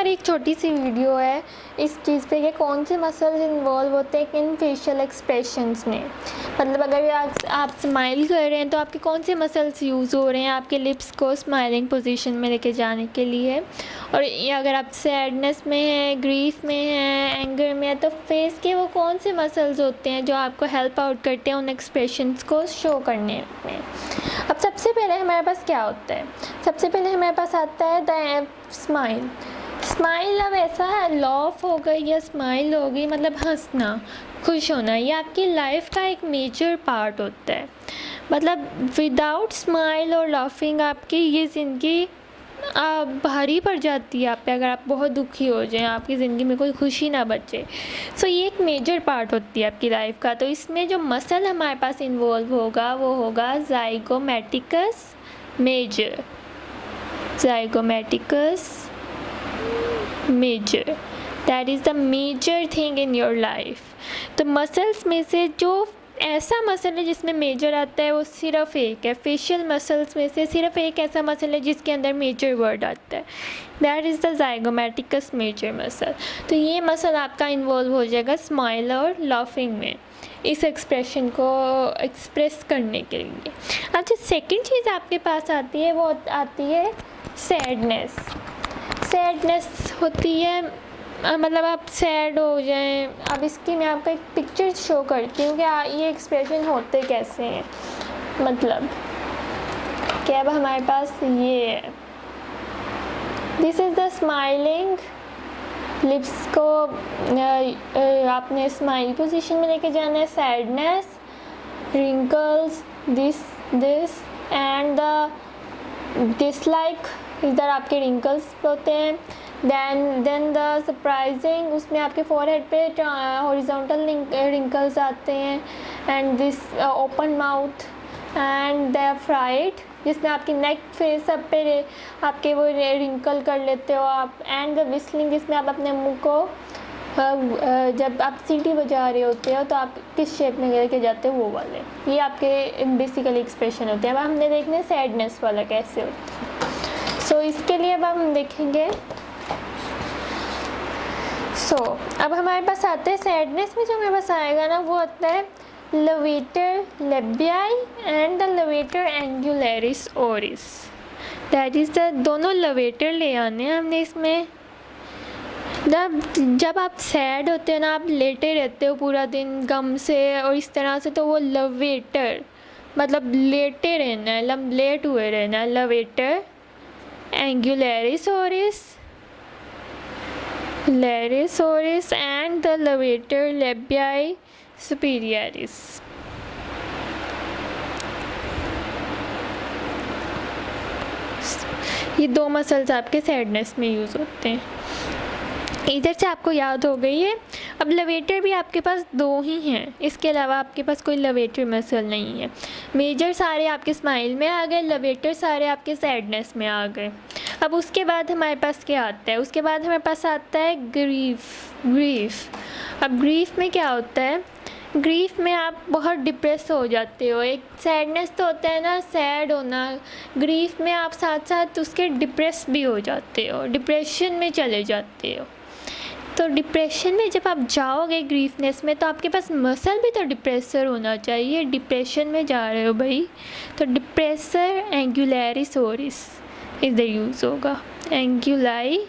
हमारी एक छोटी सी वीडियो है इस चीज़ पे कि कौन से मसल्स इन्वॉल्व होते हैं इन फेशियल एक्सप्रेशंस में। मतलब अगर आप स्माइल कर रहे हैं तो आपके कौन से मसल्स यूज़ हो रहे हैं आपके लिप्स को स्माइलिंग पोजीशन में लेके जाने के लिए। और ये अगर आप सैडनेस में हैं, ग्रीफ में हैं, एंगर में है, तो फेस के वो कौन से मसल्स होते हैं जो आपको हेल्प आउट करते हैं उन एक्सप्रेशंस को शो करने में। अब सबसे पहले हमारे पास क्या होता है, सबसे पहले हमारे पास आता है द स्माइल। स्माइल अब ऐसा है, लॉफ हो गई या स्माइल हो गई, मतलब हंसना, खुश होना, ये आपकी लाइफ का एक मेजर पार्ट होता है। मतलब विदाउट स्माइल और लाफिंग आपकी ये ज़िंदगी भारी पड़ जाती है आप पे। अगर आप बहुत दुखी हो जाएं, आपकी ज़िंदगी में कोई खुशी ना बचे, सो ये एक मेजर पार्ट होती है आपकी लाइफ का। तो इसमें जो मसल हमारे पास इन्वॉल्व होगा वो होगा zygomaticus major. Zygomaticus major, that is the major thing in your life. तो मसल्स में से जो ऐसा मसल है जिसमें मेजर आता है वो सिर्फ एक है। फेशियल मसल्स में से सिर्फ एक ऐसा मसल है जिसके अंदर मेजर वर्ड आता है, that is the zygomaticus major muscle. तो ये मसल आपका इन्वॉल्व हो जाएगा स्माइल और लाफिंग में, इस एक्सप्रेशन को एक्सप्रेस करने के लिए। अब जो सेकंड चीज़ आपके पास आती है वो आती है सैडनेस। सैडनेस होती है, मतलब आप सैड हो जाएं। अब इसकी मैं आपको एक पिक्चर शो करती हूँ कि ये एक्सप्रेशन होते कैसे हैं। मतलब कि अब हमारे पास ये है, this is the smiling. Lips को आपने स्माइल पोजीशन में लेके जाना है। Sadness, wrinkles, this and the dislike, इधर आपके रिंकल्स होते हैं। देन द सरप्राइजिंग, उसमें आपके फोरहेड पे हॉरिजॉन्टल रिंकल्स आते हैं। And this open mouth and the fried, जिसमें आपकी नेक फेस सब पे आपके वो रिंकल कर लेते हो आप। एंड द विस्लिंग, जिसमें आप अपने मुंह को जब आप सीटी बजा रहे होते हो तो आप किस शेप में लेके जाते हो वो वाले, ये आपके बेसिकली एक्सप्रेशन होते हैं। अब हमने देखना सैडनेस वाला कैसे होता है। सो इसके लिए अब हम देखेंगे। अब हमारे पास आते हैं सैडनेस में, जो हमारे पास आएगा ना वो आता है levator labii and the levator angularis oris. That is the दोनों लेवेटर ले आने हैं हमने इसमें। जब आप सैड होते हो ना, आप लेटे रहते हो पूरा दिन गम से और इस तरह से, तो वो लेवेटर मतलब लेटे रहना है, लेट हुए रहना है। Levator angularis oris, laris oris and the levator labii superioris. ये दो मसल्स आपके सैडनेस में यूज़ होते हैं। इधर से आपको याद हो गई है। अब लेवेटर भी आपके पास दो ही हैं, इसके अलावा आपके पास कोई लेवेटर मसल नहीं है। मेजर सारे आपके स्माइल में आ गए, लेवेटर सारे आपके सैडनेस में आ गए। अब उसके बाद हमारे पास क्या आता है, उसके बाद हमारे पास आता है ग्रीफ। अब ग्रीफ में क्या होता है, ग्रीफ में आप बहुत डिप्रेस हो जाते हो। एक सैडनेस तो होता है ना, सैड होना, ग्रीफ में आप साथ साथ उसके डिप्रेस भी हो जाते हो, डिप्रेशन में चले जाते हो। तो डिप्रेशन में जब आप जाओगे ग्रीफनेस में, तो आपके पास मसल भी तो डिप्रेसर होना चाहिए। डिप्रेशन में जा रहे हो भाई, तो डिप्रेसर एंगुलरिस ओरिस इधर यूज़ होगा। एंगुलाई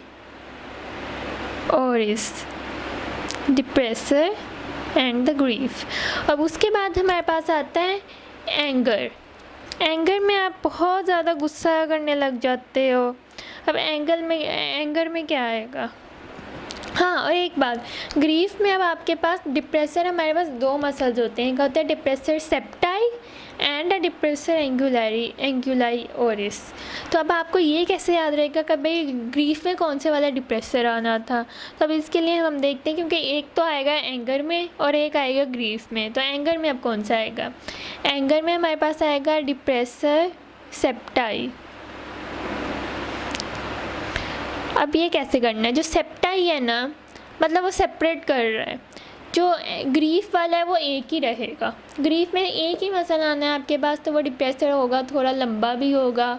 ओरिस, डिप्रेसर एंड द ग्रीफ। अब उसके बाद हमारे पास आता है एंगर। एंगर में आप बहुत ज़्यादा गुस्सा करने लग जाते हो। अब एंगर में क्या आएगा, हाँ और एक बात, ग्रीफ में अब आपके पास डिप्रेसर, हमारे पास दो मसल्स होते हैं, एक होता है डिप्रेसर सेप्टाई एंड डिप्रेसर एंगुलाई ओरिस। तो अब आपको ये कैसे याद रहेगा कि भाई ग्रीफ में कौन से वाला डिप्रेसर आना था। तो अब इसके लिए हम देखते हैं, क्योंकि एक तो आएगा एंगर में और एक आएगा ग्रीफ में। तो एंगर में अब कौन सा आएगा, एंगर में हमारे पास आएगा डिप्रेसर सेप्टाई। अब ये कैसे करना है, जो सेप्टाई है ना, मतलब वो सेपरेट कर रहा है। जो ग्रीफ वाला है वो एक ही रहेगा। ग्रीफ में एक ही मसल आना है आपके पास, तो वो डिप्रेसर होगा, थोड़ा लंबा भी होगा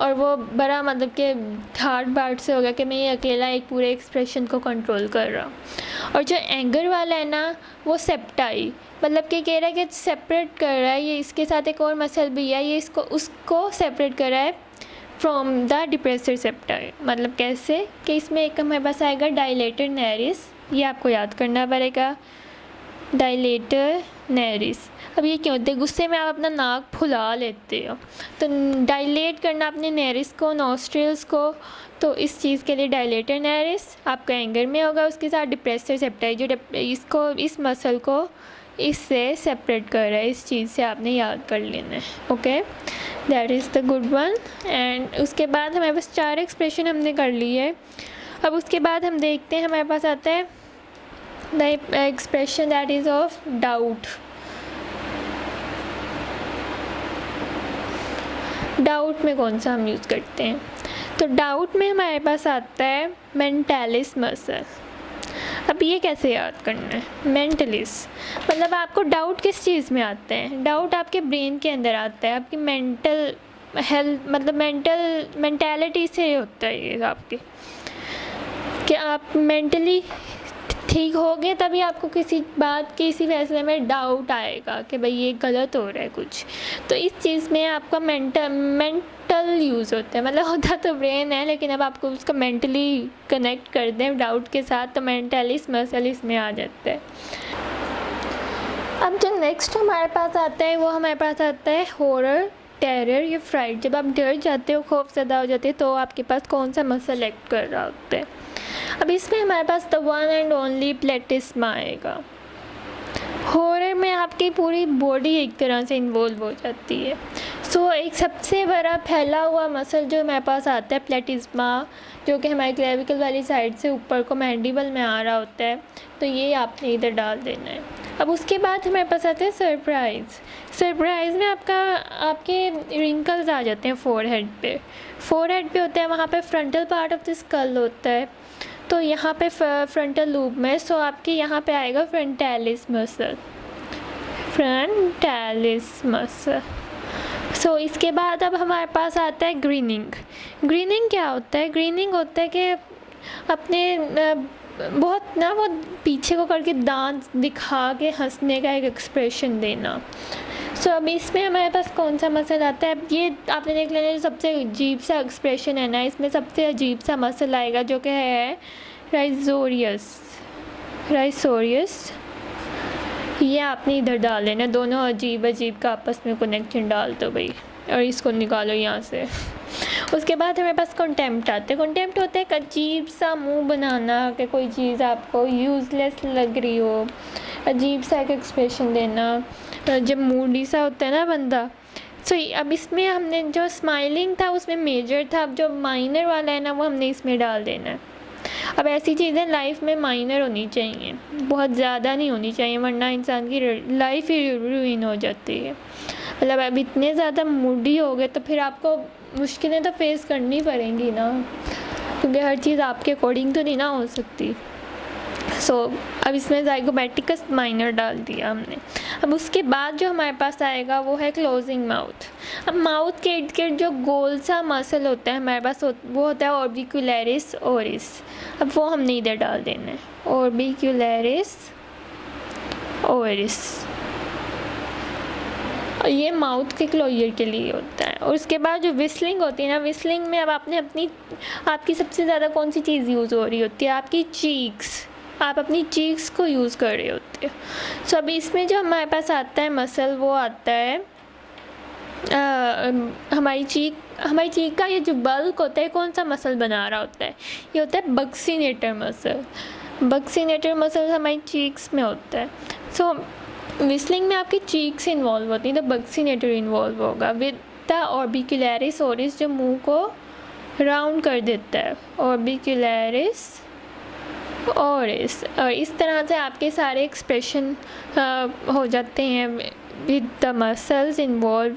और वो बड़ा मतलब कि हार्ड बार्ट से होगा कि मैं ये अकेला एक पूरे एक्सप्रेशन को कंट्रोल कर रहा हूँ। और जो एंगर वाला है ना, वो सेप्टाई, मतलब कि कह रहा है कि सेपरेट कर रहा है, ये इसके साथ एक और मसल भी है, ये इसको उसको सेपरेट कर रहा है फ्रॉम द डिप्रेसर सेप्टाई। मतलब कैसे कि इसमें एक हमारे पास आएगा डायलेटर नेरिस, ये आपको याद करना पड़ेगा, डायलेटर नेरिस। अब ये क्यों होते हैं, गुस्से में आप अपना नाक फुला लेते हो, तो डायलेट करना अपने नेरिस को, नॉस्ट्रिल्स को, तो इस चीज़ के लिए डायलेटर नेरिस आपका एंगर में होगा, उसके साथ डिप्रेसर सेप्टाई जो इसको, इस मसल को इससे सेपरेट कर रहा है, इस चीज़ से आपने याद कर लेना है। Okay, that is the good one. And उसके बाद हमारे पास 4 एक्सप्रेशन हमने कर ली है। अब उसके बाद हम देखते हैं हमारे पास आता है the expression that is of doubt. Doubt में कौन सा हम यूज़ करते हैं, तो डाउट में हमारे पास आता है मेंटालिस मसल। अब ये कैसे याद करना है, मेंटलिस मतलब आपको डाउट किस चीज़ में आते हैं, डाउट आपके ब्रेन के अंदर आता है, आपकी मेंटल हेल्थ मतलब मेंटालिटी से होता है ये आपके, कि आप मेंटली ठीक हो गए तभी आपको किसी बात के इसी फैसले में डाउट आएगा कि भाई ये गलत हो रहा है कुछ। तो इस चीज़ में आपका मेंटल यूज़ होता है, मतलब होता तो ब्रेन है लेकिन अब आपको उसको मेंटली कनेक्ट कर दें डाउट के साथ, तो मेंटलिस मसल इसमें आ जाता है। अब जो नेक्स्ट हमारे पास आता है वो हमारे पास आता है हॉरर, टेरर या फ्राइट। जब आप डर जाते हो, खौफ ज़्यादा हो जाते हो, तो आपके पास कौन सा मसल एक्ट कर रहा होता है। अब इसमें हमारे पास द वन एंड ओनली प्लेटिस्मा आएगा। हॉरर में आपकी पूरी बॉडी एक तरह से इन्वॉल्व हो जाती है। सो एक सबसे बड़ा फैला हुआ मसल जो हमारे पास आता है प्लेटिस्मा, जो कि हमारे क्लेविकल वाली साइड से ऊपर को मैंडिबल में आ रहा होता है, तो ये आपने इधर डाल देना है। अब उसके बाद हमारे पास आता है सरप्राइज़। सरप्राइज़ में आपके रिंकल्स आ जाते हैं फोरहेड पे होता है, वहाँ पे frontal part of the skull होता है, तो यहाँ पे फ्रंटल लूब में, सो आपके यहाँ पे आएगा फ्रंटालिस मसल, फ्रंटालिस मसल। सो इसके बाद अब हमारे पास आता है ग्रीनिंग। ग्रीनिंग क्या होता है, ग्रीनिंग होता है कि अपने बहुत ना वो पीछे को करके दांत दिखा के हंसने का एक एक्सप्रेशन देना। सो अब इसमें हमारे पास कौन सा मसल आता है, अब ये आपने देख लेना, जो सबसे अजीब सा एक्सप्रेशन है ना, इसमें सबसे अजीब सा मसल आएगा जो कि है राइसोरियस। ये आपने इधर डाल लेना, दोनों अजीब अजीब का आपस में कनेक्शन डाल दो भाई, और इसको निकालो यहाँ से। उसके बाद हमारे पास कॉन्टेम्प्ट आते हैं। कॉन्टेम्प्ट होता है एक अजीब सा मुंह बनाना कि कोई चीज़ आपको यूज़लेस लग रही हो, अजीब सा एक एक्सप्रेशन देना जब मूडी सा होता है ना बंदा। सो अब इसमें हमने जो स्माइलिंग था उसमें मेजर था, अब जो माइनर वाला है ना वो हमने इसमें डाल देना है। अब ऐसी चीज़ें लाइफ में माइनर होनी चाहिए, बहुत ज़्यादा नहीं होनी चाहिए, वरना इंसान की लाइफ ही रुइन हो जाती है। मतलब अब इतने ज़्यादा मूडी हो गए तो फिर आपको मुश्किलें तो फेस करनी पड़ेंगी ना, क्योंकि हर चीज़ आपके अकॉर्डिंग तो नहीं ना हो सकती। सो अब इसमें ज़ाइगोमैटिकस माइनर डाल दिया हमने। अब उसके बाद जो हमारे पास आएगा वो है क्लोजिंग माउथ। अब माउथ के इर्द गिर्द जो गोल सा मसल होता है हमारे पास वो होता है ऑर्बिक्युलरिस ओरिस। अब वो हमने इधर डाल देना है, ऑर्बिक्युलरिस ओरिस। ये माउथ के क्लोजर के लिए होता है। और उसके बाद जो विस्लिंग होती है ना, विस्लिंग में अब आपकी सबसे ज़्यादा कौन सी चीज़ यूज़ हो रही होती है, आपकी चीक्स। आप अपनी चीक्स को यूज़ कर रहे होते हो। सो अभी इसमें जो हमारे पास आता है मसल वो आता है हमारी चीक का ये जो बल्क होता है कौन सा मसल बना रहा होता है, ये होता है बक्सीनेटर मसल। बक्सीनेटर मसल हमारी चीक्स में होता है। सो विस्लिंग में आपकी चीक्स इन्वॉल्व होती हैं, तो बक्सीनेटर इन्वॉल्व होगा विद द ऑर्बिक्युलरिस ओरिस जो मुंह को राउंड कर देता है, ऑर्बिक्युलरिस ओरिस। और इस तरह से आपके सारे एक्सप्रेशन हो जाते हैं विद द मसल्स इन्वॉल्व